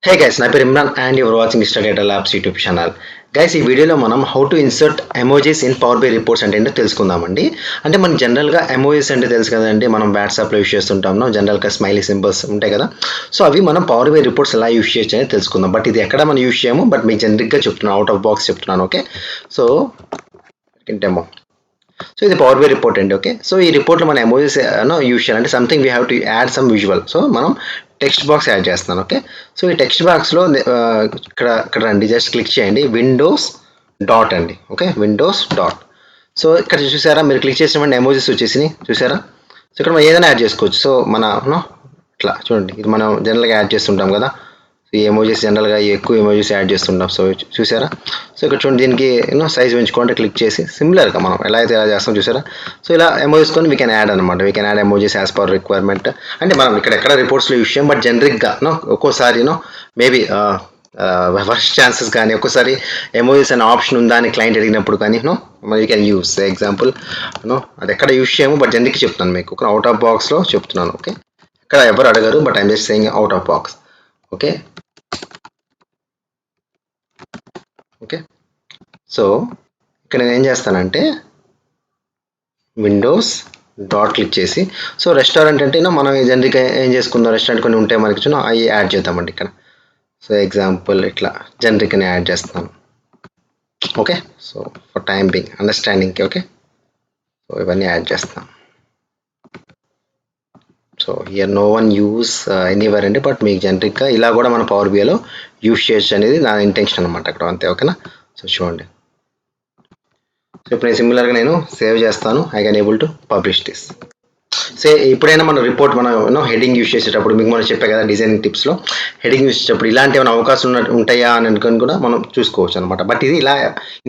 Hey guys, నా పేరు Imran and your watching mister data labs YouTube channel. Guys, ఈ వీడియోలో మనం how to insert emojis in power by reports అంటే ఏంటో తెలుసుకుందామండి. అంటే మనకి జనరల్గా ఎమోజీస్ అంటే తెలుసు కదండి, మనం వాట్సాప్లో యూస్ చేస్తుంటాం. జనరల్గా స్మైలీ సింబల్స్ ఉంటాయి కదా. సో అవి మనం పవర్ బై రిపోర్ట్స్ ఎలా యూస్ చేయొచ్చు అనేది తెలుసుకుందాం. బట్ ఇది ఎక్కడ మనం యూస్ చేయము, బట్ మీకు జనరిక్గా చెప్తున్నాను, అవుట్ ఆఫ్ బాక్స్ చెప్తున్నాను. Okay, so demo. సో ఇది పవర్ బై రిపోర్ట్ అండి. ఓకే, సో ఈ రిపోర్ట్లో మన ఎమోజీస్ యూస్ చేయాలంటే something we have to add some visual. So మనం టెక్స్ట్ బాక్స్ యాడ్ చేస్తున్నాను. ఓకే, సో ఈ టెక్స్ట్ బాక్స్లో ఇక్కడ ఇక్కడ రండి, జస్ట్ క్లిక్ చేయండి, విండోస్ డాట్ అండి. Okay, Windows dot. సో ఇక్కడ చూసారా, మీరు క్లిక్ చేసిన వెంటనే ఎమోజీస్ వచ్చేసినాయి చూసారా. సో ఇక్కడ మనం ఏదైనా యాడ్ చేసుకోవచ్చు. సో మన ఇట్లా చూడండి, ఇది మనం జనరల్గా యాడ్ చేస్తుంటాం కదా. ఈ ఎమోజీస్ జనరల్గా ఎక్కువ ఎమోజీస్ యాడ్ చేస్తుంటాం. సో చూసారా, సో ఇక్కడ చూడండి, దీనికి సైజ్ పెంచుకోండి, క్లిక్ చేసి సిమిలర్గా మనం ఎలా అయితే ఎలా చేస్తాం చూసారా. సో ఇలా ఎమోజీస్ కొని వీ కెన్ యాడ్ అనమాట. We can add emojis as per requirement. అంటే మనం ఇక్కడ ఎక్కడ రిపోర్ట్స్లో యూస్ చేయం, బట్ జనరిక్గా ఒక్కోసారి మేబీ వర్స్ట్ ఛాన్సెస్ కానీ ఒక్కోసారి ఎమోజీస్ అనే ఆప్షన్ ఉందా అని క్లయింట్ అడిగినప్పుడు కానీ యూ కెన్ యూస్ ఎగ్జాంపుల్. అది ఎక్కడ యూస్ చేయము, బట్ జనరిక్ చెప్తున్నాను మీకు, ఒక అవుట్ ఆఫ్ బాక్స్లో చెప్తున్నాను. ఓకే, ఇక్కడ ఎవరు అడగరు, but I'm just saying out of box. Okay okay, so ఇక్కడ నేను ఏం చేస్తానంటే విండోస్ డాట్ క్లిక్ చేసి, సో రెస్టారెంట్ అంటే మనం జనరిక్గా ఏం చేసుకుందాం, రెస్టారెంట్ కొన్ని ఉంటాయి మనకి, అవి యాడ్ చేద్దామండి ఇక్కడ. సో ఎగ్జాంపుల్ ఇట్లా జనరిక్ని యాడ్ చేస్తాను. Okay, so for time being అండర్స్టాండింగ్కి. ఓకే, సో ఇవన్నీ యాడ్ చేస్తాం. So here no one uses anywhere అండి, బట్ మీకు జనరిక్గా ఇలా కూడా మన పవర్ బిఐలో యూస్ చేయొచ్చు అనేది నా ఇంటెన్షన్ అనమాట అక్కడ, అంతే. ఓకేనా, సో చూడండి. సో ఇప్పుడు నేను సిమిలర్గా నేను సేవ్ చేస్తాను. I can able to publish this. Say ఎప్పుడైనా మన రిపోర్ట్ మనం హెడింగ్ యూస్ చేసేటప్పుడు మీకు మనం చెప్పే కదా డిజైనింగ్ టిప్స్లో, హెడింగ్ యూస్ చేసేటప్పుడు ఇలాంటి ఏమైనా అవకాశం ఉంటాయా అని అనుకుని కూడా మనం చూసుకోవచ్చు అనమాట. బట్ ఇది ఇలా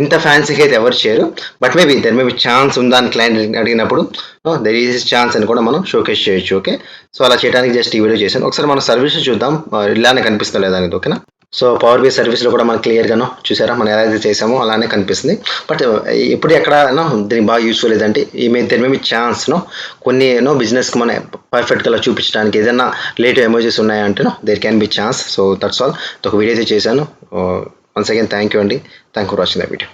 ఇంత ఫ్యాన్సీగా అయితే ఎవరు చేయరు, but maybe there maybe chance ఉందా అని క్లయింట్ అడిగినప్పుడు దెర్ ఈజ్ ఛాన్స్ అని కూడా మనం షోకేస్ చేయొచ్చు. ఓకే, సో అలా చేయడానికి జస్ట్ ఈ వీడియో చేశాను. ఒకసారి మన సర్వీస్ చూద్దాం, ఇలానే కనిపిస్తుందా లేదా అనేది. ఓకేనా, సో పవర్ బి సర్వీస్లో కూడా మనం క్లియర్గాను చూసారా, మనం ఎలా అయితే చేసామో అలానే కనిపిస్తుంది. బట్ ఎప్పుడు ఎక్కడ దీనికి బాగా యూస్ఫుల్ ఏదంటే దీని మీద ఛాన్స్ కొన్ని బిజినెస్కి మన పర్ఫెక్ట్గా చూపించడానికి ఏదైనా రిలేటివ్ ఎమోజీస్ ఉన్నాయంటే there can be chance. So that's all. ఒక వీడియో అయితే చేశాను. వన్స్ అగైన్ థ్యాంక్ యూ అండి. Thank for watching the video.